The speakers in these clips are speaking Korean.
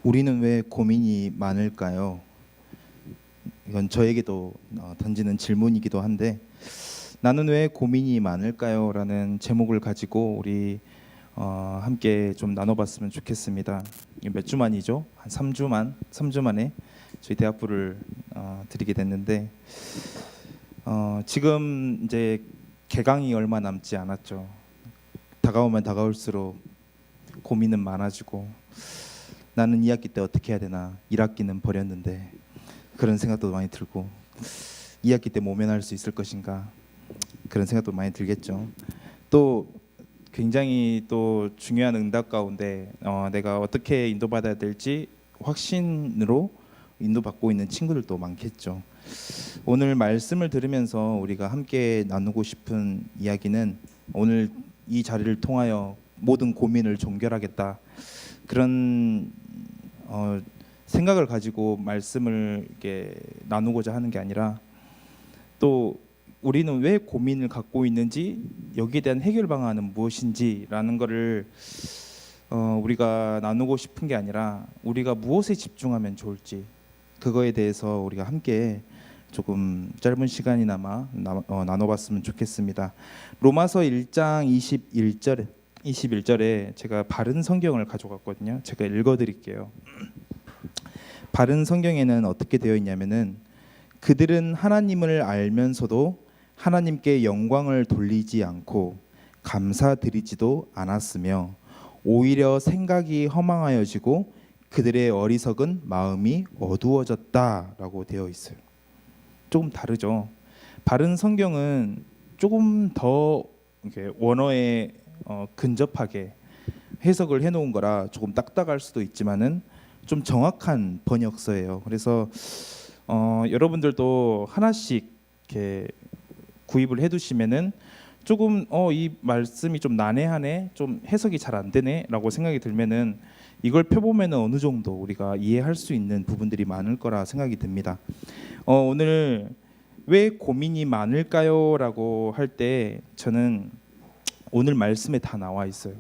우리는 왜 고민이 많을까요? 이건 저에게도 던지는 질문이기도 한데, 나는 왜 고민이 많을까요? 라는 제목을 가지고 우리 함께 좀 나눠봤으면 좋겠습니다. 몇 주 만이죠? 한 3주 만에 저희 대학부를 드리게 됐는데, 지금 이제 개강이 얼마 남지 않았죠. 다가오면 다가올수록 고민은 많아지고, 나는 2학기 때 어떻게 해야 되나, 1학기는 버렸는데 그런 생각도 많이 들고, 2학기 때 모면할 수 있을 것인가, 그런 생각도 많이 들겠죠. 또 굉장히 또 중요한 응답 가운데 내가 어떻게 인도받아야 될지 확신으로 인도받고 있는 친구들도 많겠죠. 오늘 말씀을 들으면서 우리가 함께 나누고 싶은 이야기는, 오늘 이 자리를 통하여 모든 고민을 종결하겠다, 그런 생각을 가지고 말씀을 이렇게 나누고자 하는 게 아니라, 또 우리는 왜 고민을 갖고 있는지, 여기에 대한 해결 방안은 무엇인지라는 것을 우리가 나누고 싶은 게 아니라, 우리가 무엇에 집중하면 좋을지, 그거에 대해서 우리가 함께 조금 짧은 시간이나마 나눠봤으면 좋겠습니다. 로마서 1장 21절에 제가 바른 성경을 가져갔거든요. 제가 읽어드릴게요. 바른 성경에는 어떻게 되어 있냐면은, 그들은 하나님을 알면서도 하나님께 영광을 돌리지 않고 감사드리지도 않았으며 오히려 생각이 허망하여지고 그들의 어리석은 마음이 어두워졌다라고 되어 있어요. 조금 다르죠. 바른 성경은 조금 더 이렇게 원어에 근접하게 해석을 해놓은 거라 조금 딱딱할 수도 있지만은 좀 정확한 번역서예요. 그래서 여러분들도 하나씩 이렇게 구입을 해두시면은, 조금 이 말씀이 좀 난해하네, 좀 해석이 잘 안 되네라고 생각이 들면은, 이걸 펴보면은 어느 정도 우리가 이해할 수 있는 부분들이 많을 거라 생각이 듭니다. 오늘 왜 고민이 많을까요?라고 할 때, 저는 오늘 말씀에 다 나와 있어요.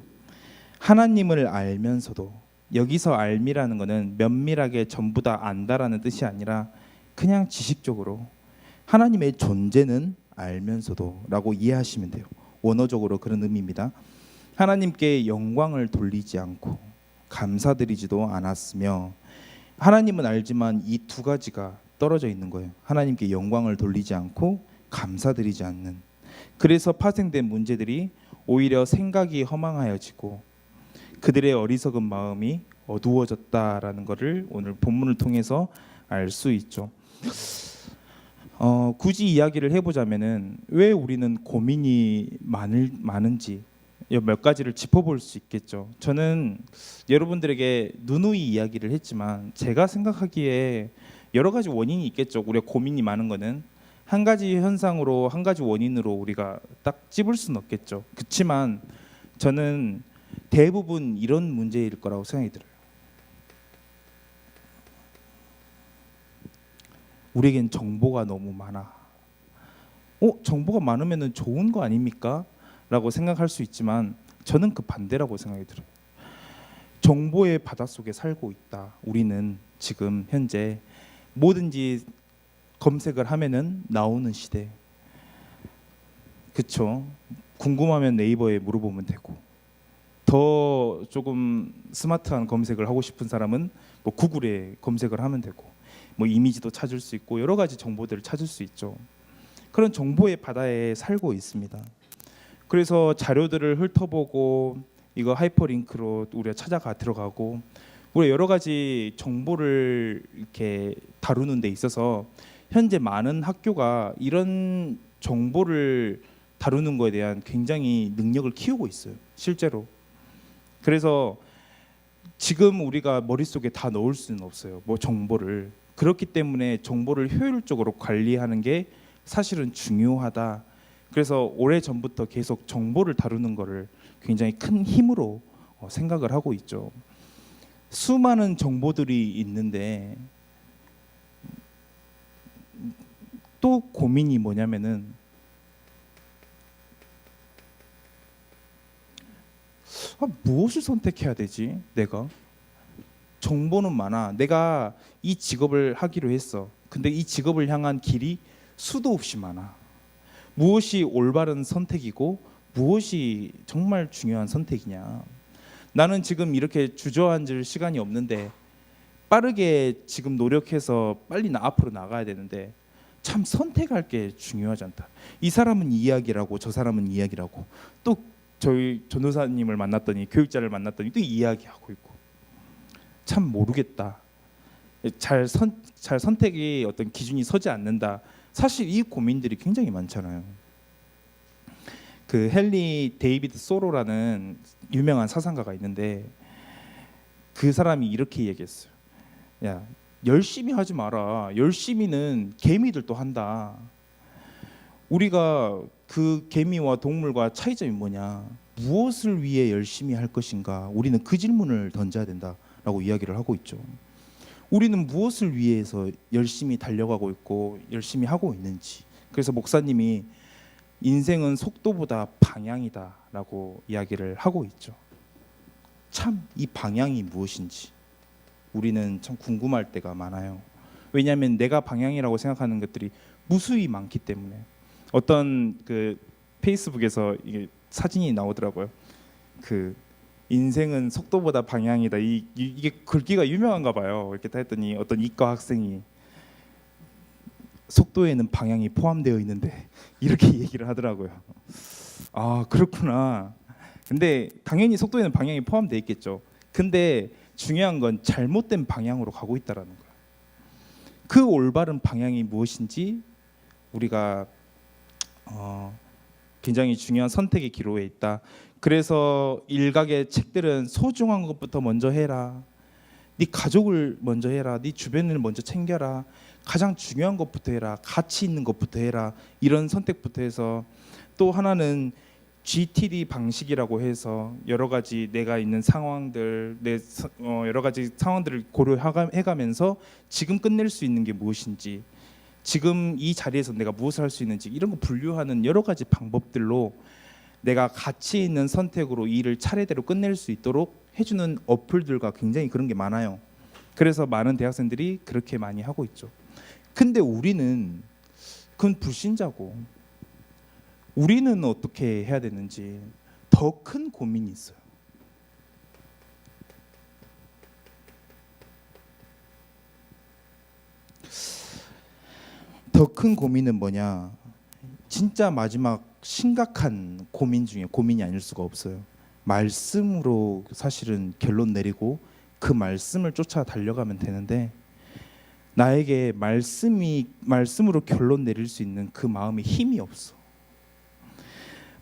하나님을 알면서도, 여기서 알미라는 거는 면밀하게 전부 다 안다라는 뜻이 아니라 그냥 지식적으로 하나님의 존재는 알면서도 라고 이해하시면 돼요. 원어적으로 그런 의미입니다. 하나님께 영광을 돌리지 않고 감사드리지도 않았으며, 하나님은 알지만 이 두 가지가 떨어져 있는 거예요. 하나님께 영광을 돌리지 않고 감사드리지 않는. 그래서 파생된 문제들이 오히려 생각이 허망하여지고 그들의 어리석은 마음이 어두워졌다라는 것을 오늘 본문을 통해서 알 수 있죠. 굳이 이야기를 해보자면은, 왜 우리는 고민이 많은지 몇 가지를 짚어볼 수 있겠죠. 저는 여러분들에게 누누이 이야기를 했지만, 제가 생각하기에 여러 가지 원인이 있겠죠. 우리가 고민이 많은 거는 한 가지 현상으로, 한 가지 원인으로 우리가 딱 찝을 수는 없겠죠. 그렇지만 저는 대부분 이런 문제일 거라고 생각이 들어요. 우리에겐 정보가 너무 많아. 정보가 많으면 좋은 거 아닙니까? 라고 생각할 수 있지만, 저는 그 반대라고 생각이 들어요. 정보의 바닷속에 살고 있다. 우리는 지금 현재 뭐든지 검색을 하면은 나오는 시대. 그쵸? 궁금하면 네이버에 물어보면 되고, 더 조금 스마트한 검색을 하고 싶은 사람은 뭐 구글에 검색을 하면 되고, 뭐 이미지도 찾을 수 있고 여러 가지 정보들을 찾을 수 있죠. 그런 정보의 바다에 살고 있습니다. 그래서 자료들을 훑어보고, 이거 하이퍼링크로 우리가 찾아가 들어가고, 우리가 여러 가지 정보를 이렇게 다루는 데 있어서 현재 많은 학교가 이런 정보를 다루는 거에 대한 굉장히 능력을 키우고 있어요, 실제로. 그래서 지금 우리가 머릿속에 다 넣을 수는 없어요, 뭐 정보를. 그렇기 때문에 정보를 효율적으로 관리하는 게 사실은 중요하다. 그래서 오래전부터 계속 정보를 다루는 거를 굉장히 큰 힘으로 생각을 하고 있죠. 수많은 정보들이 있는데, 또 고민이 뭐냐면은, 무엇을 선택해야 되지, 내가? 정보는 많아. 내가 이 직업을 하기로 했어. 근데 이 직업을 향한 길이 수도 없이 많아. 무엇이 올바른 선택이고 무엇이 정말 중요한 선택이냐. 나는 지금 이렇게 주저앉을 시간이 없는데 빠르게 지금 노력해서 빨리 앞으로 나가야 되는데 참 선택할 게 중요하지 않다. 이 사람은 이야기라고 저 사람은 이야기라고 또 저희 전도사님을 만났더니 교육자를 만났더니 또 이야기하고 있고 참 모르겠다. 잘 선택이 어떤 기준이 서지 않는다. 사실 이 고민들이 굉장히 많잖아요. 그 헨리 데이비드 소로라는 유명한 사상가가 있는데 그 사람이 이렇게 얘기했어요. 야, 열심히 하지 마라. 열심히는 개미들도 한다. 우리가 그 개미와 동물과 차이점이 뭐냐? 무엇을 위해 열심히 할 것인가? 우리는 그 질문을 던져야 된다라고 이야기를 하고 있죠. 우리는 무엇을 위해서 열심히 달려가고 있고 열심히 하고 있는지. 그래서 목사님이 인생은 속도보다 방향이다라고 이야기를 하고 있죠. 참 이 방향이 무엇인지 우리는 참 궁금할 때가 많아요. 왜냐하면 내가 방향이라고 생각하는 것들이 무수히 많기 때문에. 어떤 그 페이스북에서 이게 사진이 나오더라고요. 그 인생은 속도보다 방향이다. 이게 글귀가 유명한가 봐요. 이렇게 다 했더니 어떤 이과 학생이 속도에는 방향이 포함되어 있는데 이렇게 얘기를 하더라고요. 아, 그렇구나. 근데 당연히 속도에는 방향이 포함되어 있겠죠. 근데 중요한 건 잘못된 방향으로 가고 있다라는 거예요. 그 올바른 방향이 무엇인지 우리가 굉장히 중요한 선택의 기로에 있다. 그래서 일각의 책들은 소중한 것부터 먼저 해라. 네 가족을 먼저 해라. 네 주변을 먼저 챙겨라. 가장 중요한 것부터 해라. 가치 있는 것부터 해라. 이런 선택부터 해서 또 하나는 GTD 방식이라고 해서 여러 가지 내가 있는 상황들, 여러 가지 상황들을 고려해가면서 지금 끝낼 수 있는 게 무엇인지, 지금 이 자리에서 내가 무엇을 할 수 있는지 이런 거 분류하는 여러 가지 방법들로 내가 가치 있는 선택으로 일을 차례대로 끝낼 수 있도록 해주는 어플들과 굉장히 그런 게 많아요. 그래서 많은 대학생들이 그렇게 많이 하고 있죠. 근데 우리는 그건 불신자고 우리는 어떻게 해야 되는지 더 큰 고민이 있어요. 더 큰 고민은 뭐냐? 진짜 마지막 심각한 고민 중에 고민이 아닐 수가 없어요. 말씀으로 사실은 결론 내리고 그 말씀을 쫓아 달려가면 되는데 나에게 말씀으로 결론 내릴 수 있는 그 마음에 힘이 없어.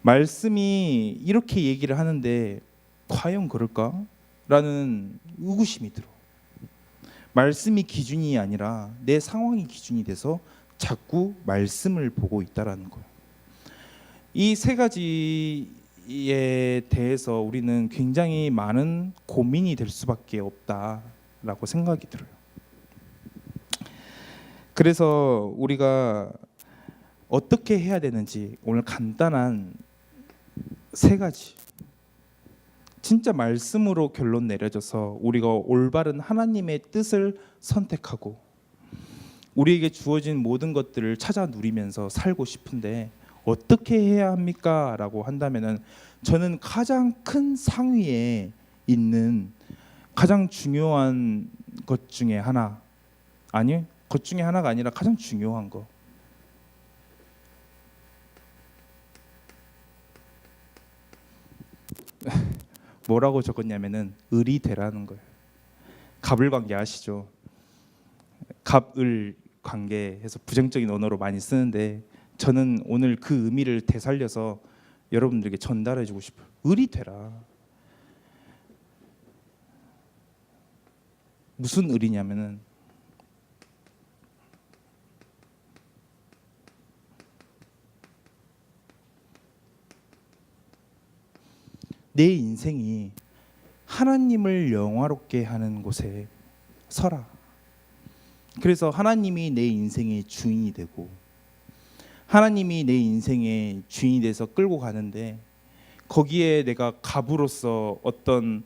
말씀이 이렇게 얘기를 하는데 과연 그럴까? 라는 의구심이 들어. 말씀이 기준이 아니라 내 상황이 기준이 돼서 자꾸 말씀을 보고 있다라는 거예요. 이 세 가지에 대해서 우리는 굉장히 많은 고민이 될 수밖에 없다라고 생각이 들어요. 그래서 우리가 어떻게 해야 되는지 오늘 간단한 세 가지 진짜 말씀으로 결론 내려져서 우리가 올바른 하나님의 뜻을 선택하고 우리에게 주어진 모든 것들을 찾아 누리면서 살고 싶은데 어떻게 해야 합니까? 라고 한다면은 저는 가장 큰 상위에 있는 가장 중요한 것 중에 하나, 아니 것 중에 하나가 아니라 가장 중요한 거, 뭐라고 적었냐면은 을이 되라는 거예요. 갑을 관계 아시죠? 갑을 관계해서 부정적인 언어로 많이 쓰는데 저는 오늘 그 의미를 되살려서 여러분들에게 전달해주고 싶어요. 을이 되라. 무슨 을이냐면은 내 인생이 하나님을 영화롭게 하는 곳에 서라. 그래서 하나님이 내 인생의 주인이 되고 하나님이 내 인생의 주인이 돼서 끌고 가는데 거기에 내가 갑으로서 어떤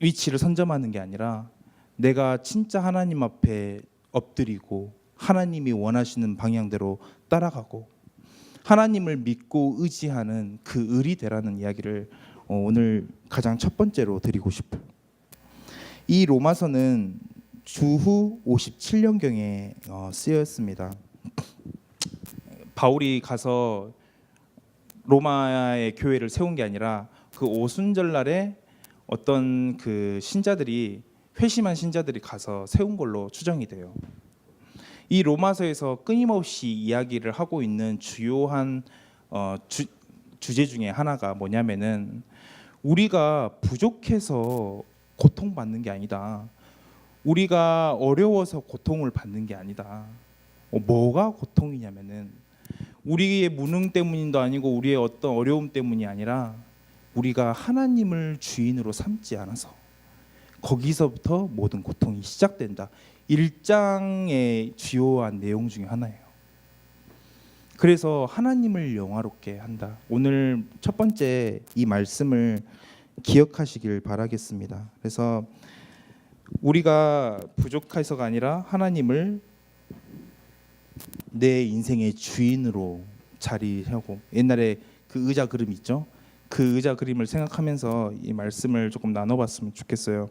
위치를 선점하는 게 아니라 내가 진짜 하나님 앞에 엎드리고 하나님이 원하시는 방향대로 따라가고 하나님을 믿고 의지하는 그 을이 되라는 이야기를 오늘 가장 첫 번째로 드리고 싶어요. 이 로마서는 주후 57년경에 쓰였습니다. 바울이 가서 로마의 교회를 세운 게 아니라 그 오순절날에 어떤 그 신자들이 회심한 신자들이 가서 세운 걸로 추정이 돼요. 이 로마서에서 끊임없이 이야기를 하고 있는 주요한 주제 중에 하나가 뭐냐면은 우리가 부족해서 고통받는 게 아니다. 우리가 어려워서 고통을 받는 게 아니다. 뭐가 고통이냐면은 우리의 무능 때문도 아니고 우리의 어떤 어려움 때문이 아니라 우리가 하나님을 주인으로 삼지 않아서 거기서부터 모든 고통이 시작된다. 1장의 주요한 내용 중에 하나예요. 그래서 하나님을 영화롭게 한다. 오늘 첫 번째 이 말씀을 기억하시길 바라겠습니다. 그래서 우리가 부족해서가 아니라 하나님을 내 인생의 주인으로 자리하고, 옛날에 그 의자 그림 있죠? 그 의자 그림을 생각하면서 이 말씀을 조금 나눠봤으면 좋겠어요.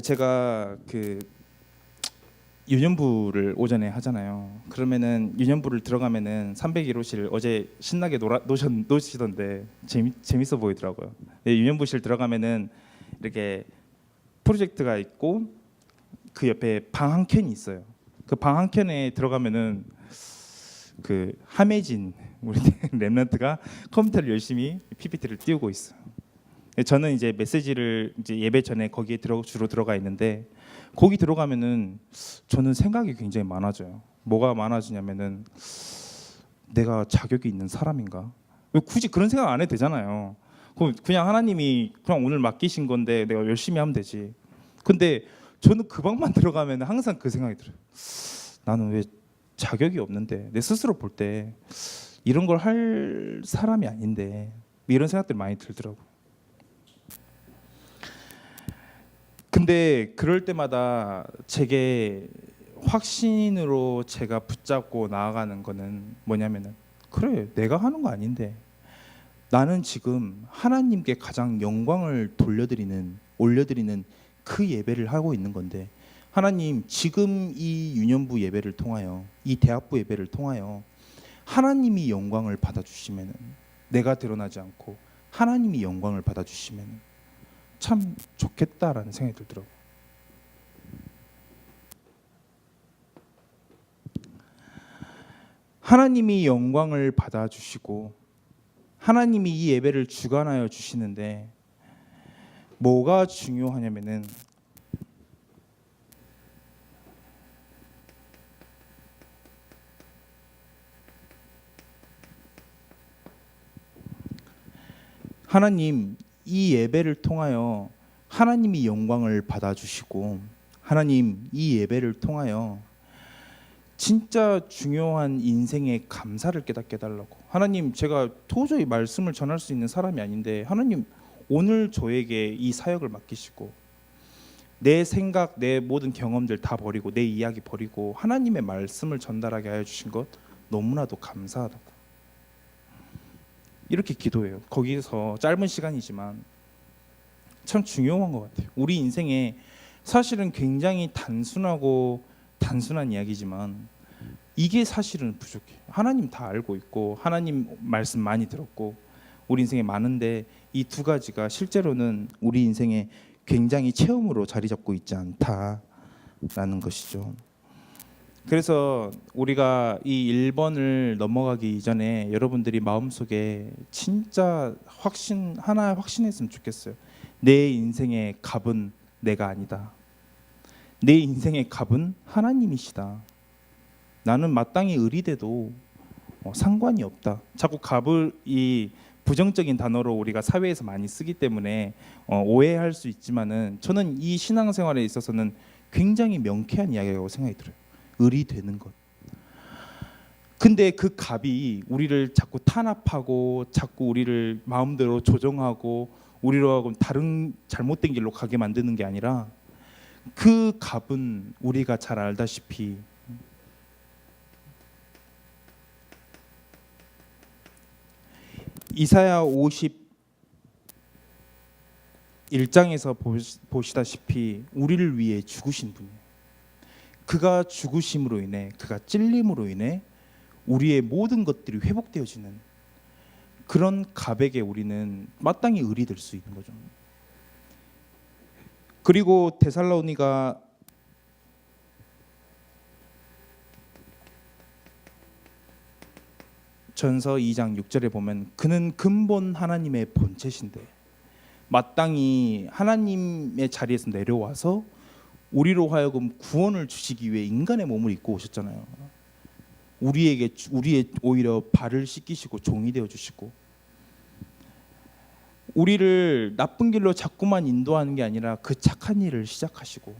제가 유년부를 오전에 하잖아요. 그러면은 유년부를 들어가면은 301호실 어제 신나게 노시던데 재밌어 보이더라고요. 유년부실 들어가면은 이렇게 프로젝트가 있고 그 옆에 방 한 켠이 있어요. 그 방 한 켠에 들어가면은 그 함혜진 우리 랩런트가 컴퓨터를 열심히 PPT를 띄우고 있어요. 저는 이제 메시지를 이제 예배 전에 거기에 주로 들어가 있는데 거기 들어가면은 저는 생각이 굉장히 많아져요. 뭐가 많아지냐면은 내가 자격이 있는 사람인가? 굳이 그런 생각 안 해도 되잖아요. 그냥 하나님이 그냥 오늘 맡기신 건데 내가 열심히 하면 되지. 근데 저는 그 방만 들어가면 항상 그 생각이 들어요. 나는 왜 자격이 없는데, 내 스스로 볼 때 이런 걸 할 사람이 아닌데, 이런 생각들이 많이 들더라고요. 근데 그럴 때마다 제게 확신으로 제가 붙잡고 나아가는 거는 뭐냐면은, 그래, 내가 하는 거 아닌데 나는 지금 하나님께 가장 영광을 올려드리는 그 예배를 하고 있는 건데, 하나님, 지금 이 유년부 예배를 통하여, 이 대학부 예배를 통하여 하나님이 영광을 받아주시면은, 내가 드러나지 않고 하나님이 영광을 받아주시면은 참 좋겠다라는 생각이 들더라고요. 하나님이 영광을 받아주시고 하나님이 이 예배를 주관하여 주시는데 뭐가 중요하냐면은 하나님, 이 예배를 통하여 하나님이 영광을 받아주시고 하나님, 이 예배를 통하여 진짜 중요한 인생의 감사를 깨닫게 해달라고. 하나님, 제가 도저히 말씀을 전할 수 있는 사람이 아닌데 하나님, 오늘 저에게 이 사역을 맡기시고 내 생각, 내 모든 경험들 다 버리고 내 이야기 버리고 하나님의 말씀을 전달하게 하여 주신 것 너무나도 감사하다고 이렇게 기도해요. 거기서 짧은 시간이지만 참 중요한 것 같아요. 우리 인생에 사실은 굉장히 단순한 이야기지만 이게 사실은 부족해요. 하나님 다 알고 있고 하나님 말씀 많이 들었고 우리 인생에 많은데 이 두 가지가 실제로는 우리 인생에 굉장히 체험으로 자리 잡고 있지 않다라는 것이죠. 그래서 우리가 이 1번을 넘어가기 이전에 여러분들이 마음속에 진짜 하나 확신했으면 좋겠어요. 내 인생의 갑은 내가 아니다. 내 인생의 갑은 하나님이시다. 나는 마땅히 의리돼도 상관이 없다. 자꾸 갑을 이 부정적인 단어로 우리가 사회에서 많이 쓰기 때문에 오해할 수 있지만은 저는 이 신앙생활에 있어서는 굉장히 명쾌한 이야기라고 생각이 들어요. 의리되는 것. 근데 그 갑이 우리를 자꾸 탄압하고 자꾸 우리를 마음대로 조정하고 우리로 하여금 다른 잘못된 길로 가게 만드는 게 아니라 그 값은 우리가 잘 알다시피 이사야 51장에서 보시다시피 우리를 위해 죽으신 분이에요. 그가 죽으심으로 인해, 그가 찔림으로 인해 우리의 모든 것들이 회복되어지는 그런 값에게 우리는 마땅히 의리될 수 있는 거죠. 그리고 데살로니가 전서 2장 6절에 보면 그는 근본 하나님의 본체신데 마땅히 하나님의 자리에서 내려와서 우리로 하여금 구원을 주시기 위해 인간의 몸을 입고 오셨잖아요. 우리의 오히려 발을 씻기시고 종이 되어 주시고 우리를 나쁜 길로 자꾸만 인도하는 게 아니라 그 착한 일을 시작하시고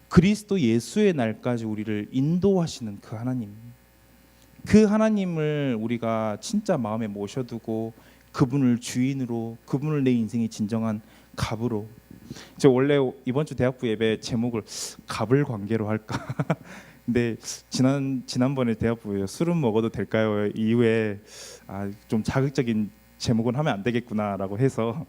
그리스도 예수의 날까지 우리를 인도하시는 그 하나님, 그 하나님을 우리가 진짜 마음에 모셔두고 그분을 주인으로, 그분을 내 인생의 진정한 갑으로. 저 원래 이번 주 대학부 예배 제목을 갑을 관계로 할까 근데 지난번에 대학부에 술은 먹어도 될까요 이후에 좀 자극적인 제목은 하면 안 되겠구나라고 해서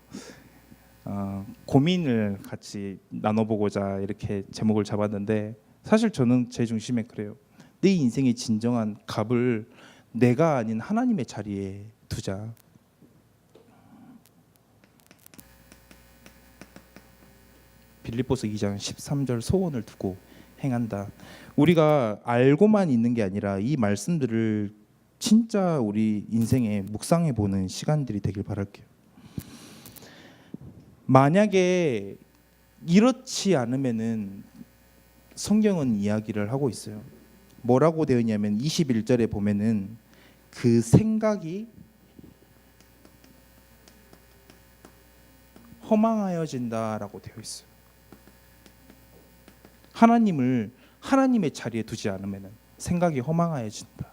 고민을 같이 나눠보고자 이렇게 제목을 잡았는데, 사실 저는 제 중심에 그래요. 내 인생의 진정한 갑을 내가 아닌 하나님의 자리에 두자. 빌립보서 2장 13절 소원을 두고 행한다. 우리가 알고만 있는 게 아니라 이 말씀들을 진짜 우리 인생에 묵상해 보는 시간들이 되길 바랄게요. 만약에 이렇지 않으면은 성경은 이야기를 하고 있어요. 뭐라고 되어 있냐면 21절에 보면은 그 생각이 허망하여진다라고 되어 있어요. 하나님을 하나님의 자리에 두지 않으면 생각이 허망하여진다.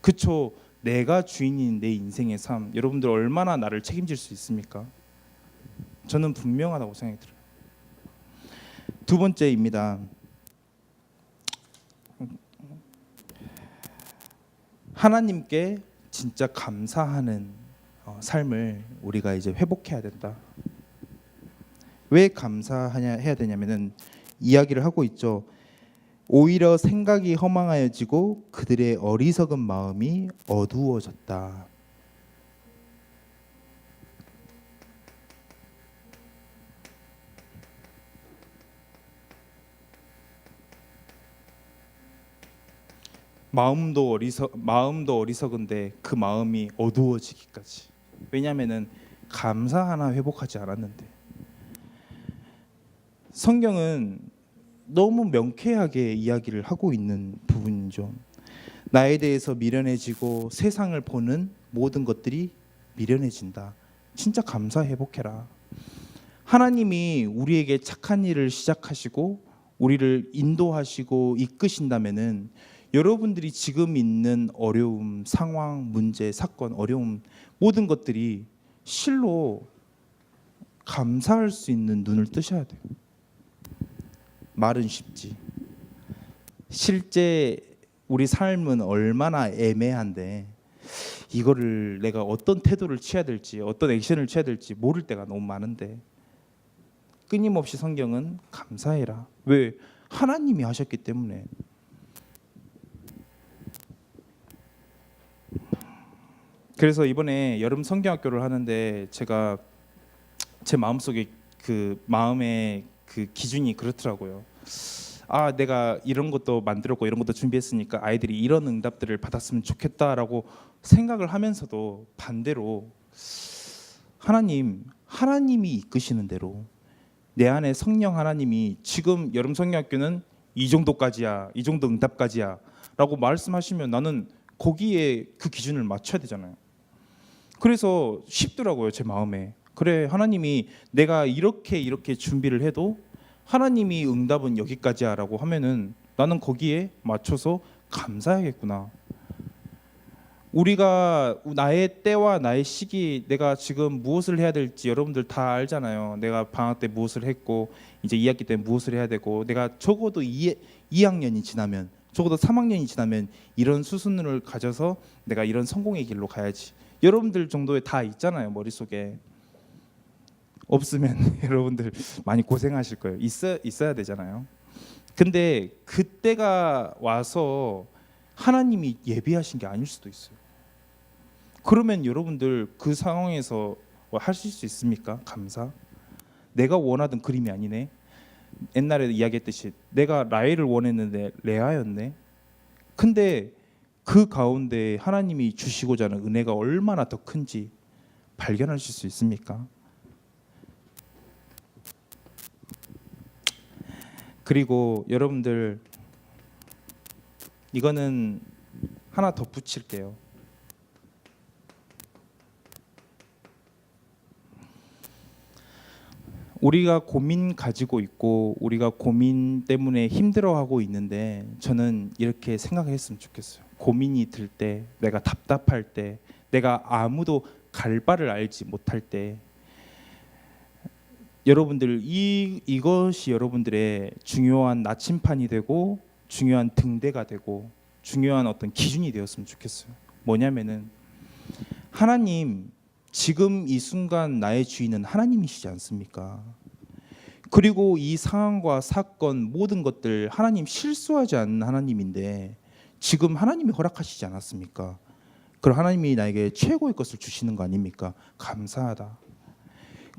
그쵸? 내가 주인인 내 인생의 삶, 여러분들 얼마나 나를 책임질 수 있습니까? 저는 분명하다고 생각이 들어요. 두 번째입니다. 하나님께 진짜 감사하는 삶을 우리가 이제 회복해야 된다. 왜 감사해야 되냐면은 이야기를 하고 있죠. 오히려 생각이 허망하여지고 그들의 어리석은 마음이 어두워졌다. 마음도 어리석은데 그 마음이 어두워지기까지. 왜냐하면은 감사 하나 회복하지 않았는데. 성경은 너무 명쾌하게 이야기를 하고 있는 부분이죠. 나에 대해서 미련해지고 세상을 보는 모든 것들이 미련해진다. 진짜 감사 회복해라. 하나님이 우리에게 착한 일을 시작하시고 우리를 인도하시고 이끄신다면은 여러분들이 지금 있는 어려움, 상황, 문제, 사건, 어려움 모든 것들이 실로 감사할 수 있는 눈을 뜨셔야 돼요. 말은 쉽지. 실제 우리 삶은 얼마나 애매한데 이거를 내가 어떤 태도를 취해야 될지, 어떤 액션을 취해야 될지 모를 때가 너무 많은데 끊임없이 성경은 감사해라. 왜? 하나님이 하셨기 때문에. 그래서 이번에 여름 성경학교를 하는데 제가 제 마음속에 그 마음의 그 기준이 그렇더라고요. 내가 이런 것도 만들었고 이런 것도 준비했으니까 아이들이 이런 응답들을 받았으면 좋겠다라고 생각을 하면서도 반대로 하나님이 이끄시는 대로 내 안에 성령 하나님이 지금 여름 성경학교는 이 정도까지야, 이 정도 응답까지야 라고 말씀하시면 나는 거기에 그 기준을 맞춰야 되잖아요. 그래서 쉽더라고요, 제 마음에. 그래, 하나님이 내가 이렇게 준비를 해도 하나님이 응답은 여기까지야 라고 하면은 나는 거기에 맞춰서 감사해야겠구나. 우리가 나의 때와 나의 시기, 내가 지금 무엇을 해야 될지 여러분들 다 알잖아요. 내가 방학 때 무엇을 했고 이제 2학기 때 무엇을 해야 되고, 내가 적어도 2학년이 지나면, 적어도 3학년이 지나면 이런 수순을 가져서 내가 이런 성공의 길로 가야지. 여러분들 정도에 다 있잖아요, 머릿속에. 없으면 여러분들 많이 고생하실 거예요. 있어야 되잖아요. 근데 그때가 와서 하나님이 예비하신 게 아닐 수도 있어요. 그러면 여러분들 그 상황에서 하실 수 있습니까? 감사? 내가 원하던 그림이 아니네. 옛날에 이야기했듯이 내가 라헬을 원했는데 레아였네. 근데 그 가운데 하나님이 주시고자 하는 은혜가 얼마나 더 큰지 발견하실 수 있습니까? 그리고 여러분들, 이거는 하나 덧붙일게요. 우리가 고민 가지고 있고 우리가 고민 때문에 힘들어하고 있는데, 저는 이렇게 생각했으면 좋겠어요. 고민이 들 때, 내가 답답할 때, 내가 아무도 갈 바를 알지 못할 때, 여러분들 이것이 여러분들의 중요한 나침판이 되고 중요한 등대가 되고 중요한 어떤 기준이 되었으면 좋겠어요. 뭐냐면은, 하나님, 지금 이 순간 나의 주인은 하나님이시지 않습니까? 그리고 이 상황과 사건 모든 것들 하나님 실수하지 않는 하나님인데 지금 하나님이 허락하시지 않았습니까? 그럼 하나님이 나에게 최고의 것을 주시는 거 아닙니까? 감사하다.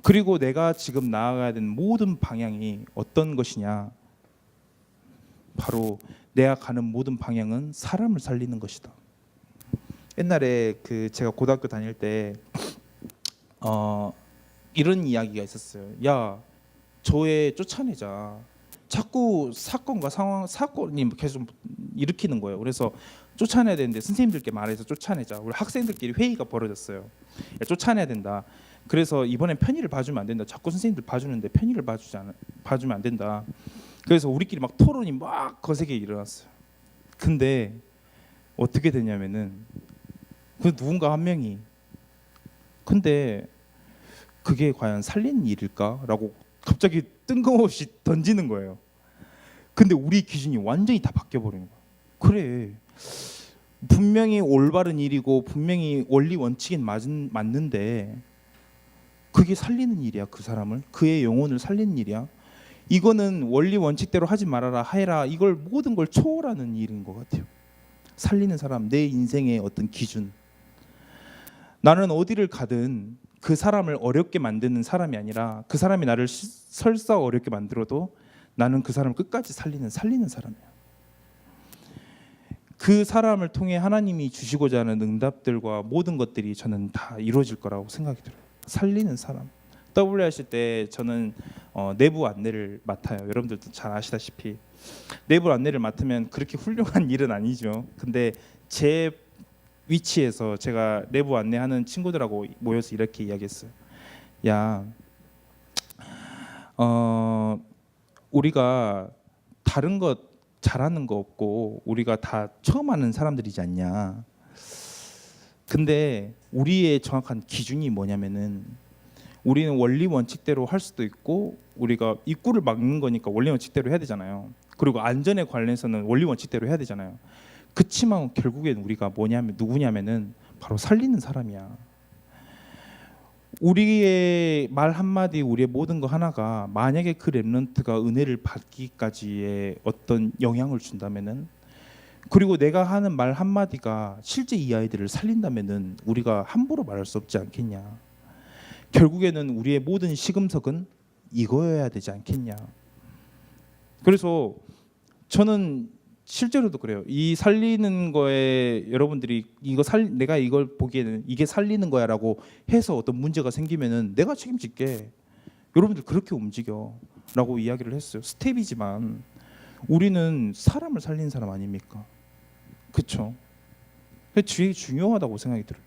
그리고 내가 지금 나아가야 되는 모든 방향이 어떤 것이냐? 바로 내가 가는 모든 방향은 사람을 살리는 것이다. 옛날에 제가 고등학교 다닐 때 이런 이야기가 있었어요. 야, 조회 쫓아내자. 자꾸 사건과 사건이 계속 일으키는 거예요. 그래서 쫓아내야 되는데 선생님들께 말해서 쫓아내자. 우리 학생들끼리 회의가 벌어졌어요. 야, 쫓아내야 된다. 그래서 이번엔 편의를 봐주면 안 된다. 자꾸 선생님들 봐주는데 편의를 봐주면 안 된다. 그래서 우리끼리 막 토론이 막 거세게 일어났어요. 근데 어떻게 되냐면은 그 누군가 한 명이, 근데 그게 과연 살리는 일일까라고 갑자기 뜬금없이 던지는 거예요. 근데 우리 기준이 완전히 다 바뀌어 버린 거야. 그래, 분명히 올바른 일이고 분명히 원리 원칙에 맞는데 그게 살리는 일이야. 그 사람을, 그의 영혼을 살리는 일이야. 이거는 원리 원칙대로 하지 말아라, 해라, 이걸 모든 걸 초월하는 일인 것 같아요. 살리는 사람, 내 인생의 어떤 기준. 나는 어디를 가든 그 사람을 어렵게 만드는 사람이 아니라, 그 사람이 나를 설사 어렵게 만들어도 나는 그 사람을 끝까지 살리는 사람이야. 그 사람을 통해 하나님이 주시고자 하는 응답들과 모든 것들이 저는 다 이루어질 거라고 생각이 들어요. 살리는 사람. WRC 때 저는 내부 안내를 맡아요. 여러분들도 잘 아시다시피 내부 안내를 맡으면 그렇게 훌륭한 일은 아니죠. 근데 제 위치에서 제가 내부 안내하는 친구들하고 모여서 이렇게 이야기했어요. 야, 우리가 다른 것 잘하는 거 없고 우리가 다 처음 하는 사람들이지 않냐. 근데 우리의 정확한 기준이 뭐냐면은, 우리는 원리 원칙대로 할 수도 있고, 우리가 입구를 막는 거니까 원리 원칙대로 해야 되잖아요. 그리고 안전에 관련해서는 원리 원칙대로 해야 되잖아요. 그치만 결국엔 우리가 누구냐면은 바로 살리는 사람이야. 우리의 말 한마디, 우리의 모든 거 하나가 만약에 그 렘넌트가 은혜를 받기까지의 어떤 영향을 준다면은, 그리고 내가 하는 말 한마디가 실제 이 아이들을 살린다면은 우리가 함부로 말할 수 없지 않겠냐. 결국에는 우리의 모든 시금석은 이거여야 되지 않겠냐. 그래서 저는 실제로도 그래요. 이 살리는 거에 여러분들이 내가 이걸 보기에는 이게 살리는 거야라고 해서 어떤 문제가 생기면은 내가 책임질게. 여러분들 그렇게 움직여라고 이야기를 했어요. 스텝이지만 우리는 사람을 살리는 사람 아닙니까? 그렇죠? 되게 중요하다고 생각이 들어요.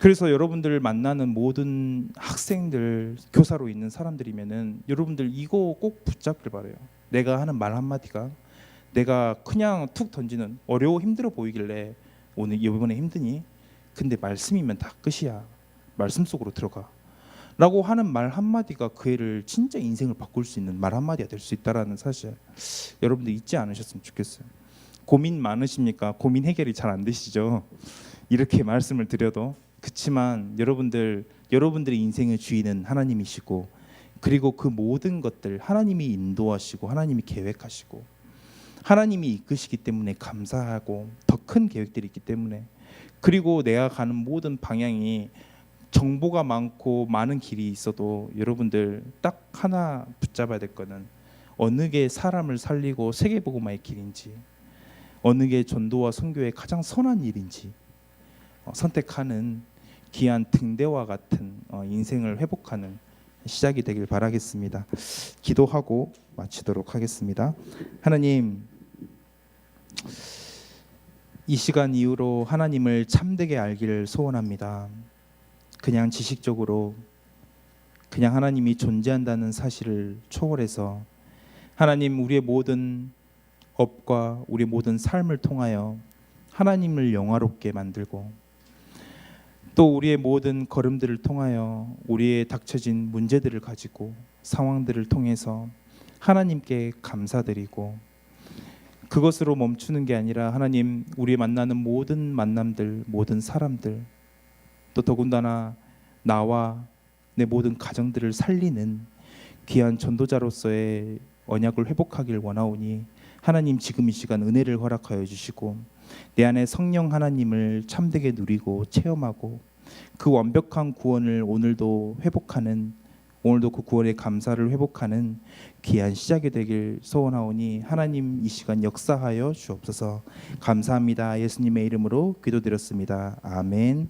그래서 여러분들 만나는 모든 학생들, 교사로 있는 사람들이면은 여러분들 이거 꼭 붙잡길 바래요. 내가 하는 말 한마디가 내가 그냥 툭 던지는 어려워 힘들어 보이길래 오늘 이번에 힘드니? 근데 말씀이면 다 끝이야. 말씀 속으로 들어가. 라고 하는 말 한마디가 그 애를 진짜 인생을 바꿀 수 있는 말 한마디가 될 수 있다라는 사실 여러분들 잊지 않으셨으면 좋겠어요. 고민 많으십니까? 고민 해결이 잘 안 되시죠? 이렇게 말씀을 드려도. 그렇지만 여러분들의 인생의 주인은 하나님이시고, 그리고 그 모든 것들 하나님이 인도하시고 하나님이 계획하시고 하나님이 이끄시기 때문에 감사하고 더 큰 계획들이 있기 때문에, 그리고 내가 가는 모든 방향이 정보가 많고 많은 길이 있어도 여러분들 딱 하나 붙잡아야 될 거는 어느 게 사람을 살리고 세계복음화의 길인지, 어느 게 전도와 선교의 가장 선한 일인지 선택하는 귀한 등대와 같은 인생을 회복하는 시작이 되길 바라겠습니다. 기도하고 마치도록 하겠습니다. 하나님, 이 시간 이후로 하나님을 참되게 알기를 소원합니다. 그냥 지식적으로 그냥 하나님이 존재한다는 사실을 초월해서 하나님, 우리의 모든 업과 우리의 모든 삶을 통하여 하나님을 영화롭게 만들고, 또 우리의 모든 걸음들을 통하여 우리의 닥쳐진 문제들을 가지고 상황들을 통해서 하나님께 감사드리고, 그것으로 멈추는 게 아니라 하나님, 우리 만나는 모든 만남들, 모든 사람들, 또 더군다나 나와 내 모든 가정들을 살리는 귀한 전도자로서의 언약을 회복하길 원하오니 하나님, 지금 이 시간 은혜를 허락하여 주시고 내 안에 성령 하나님을 참되게 누리고 체험하고 그 완벽한 구원을 오늘도 회복하는, 오늘도 그 구원의 감사를 회복하는 귀한 시작이 되길 소원하오니 하나님, 이 시간 역사하여 주옵소서. 감사합니다. 예수님의 이름으로 기도드렸습니다. 아멘.